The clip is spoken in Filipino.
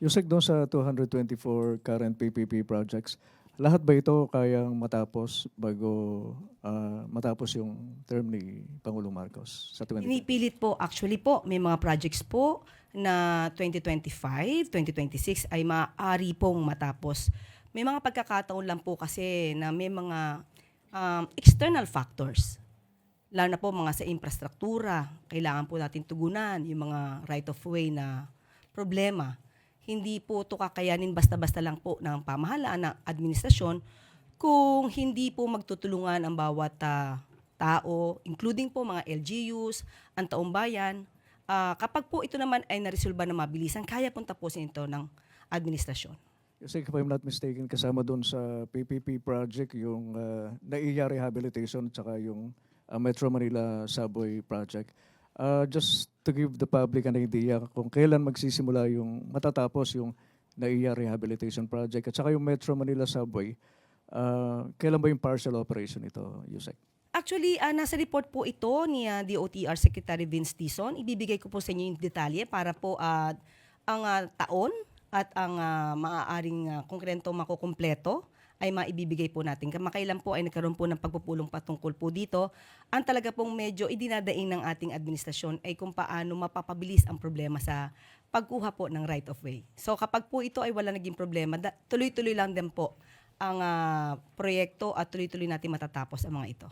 Yusek, doon sa 224 current PPP projects, lahat ba ito kayang matapos bago matapos yung term ni Pangulong Marcos sa 2020? Pinipilit po, actually po, may mga projects po na 2025, 2026 ay maaari pong matapos. May mga pagkakataon lang po kasi na may mga external factors, lalo na po mga sa infrastruktura, kailangan po natin tugunan yung mga right of way na problema. Hindi po ito kakayanin basta-basta lang po ng pamahalaan, ng administrasyon, kung hindi po magtutulungan ang bawat tao, including po mga LGUs, ang taong bayan. Kapag po ito naman ay naresolba na mabilisan, kaya pong tapusin ito ng administrasyon. Yusek, if I'm not mistaken, kasama doon sa PPP project yung NAIA Rehabilitation at saka yung Metro Manila Subway Project. Just to give the public an idea kung kailan magsisimula yung matatapos yung NAIA Rehabilitation Project at saka yung Metro Manila Subway, kailan ba yung partial operation ito, Yusek? Actually, nasa report po ito ni DOTR Secretary Vince Dizon. Ibibigay ko po sa inyo yung detalye para po ang taon at ang maaaring konkrento makukumpleto ay maibibigay po natin. Kamakailan po ay nagkaroon po ng pagpupulong patungkol po dito. Ang talaga pong medyo idinadaing ng ating administrasyon ay kung paano mapapabilis ang problema sa pagkuha po ng right of way. So kapag po ito ay wala naging problema, tuloy-tuloy lang din po ang proyekto at tuloy-tuloy natin matatapos ang mga ito.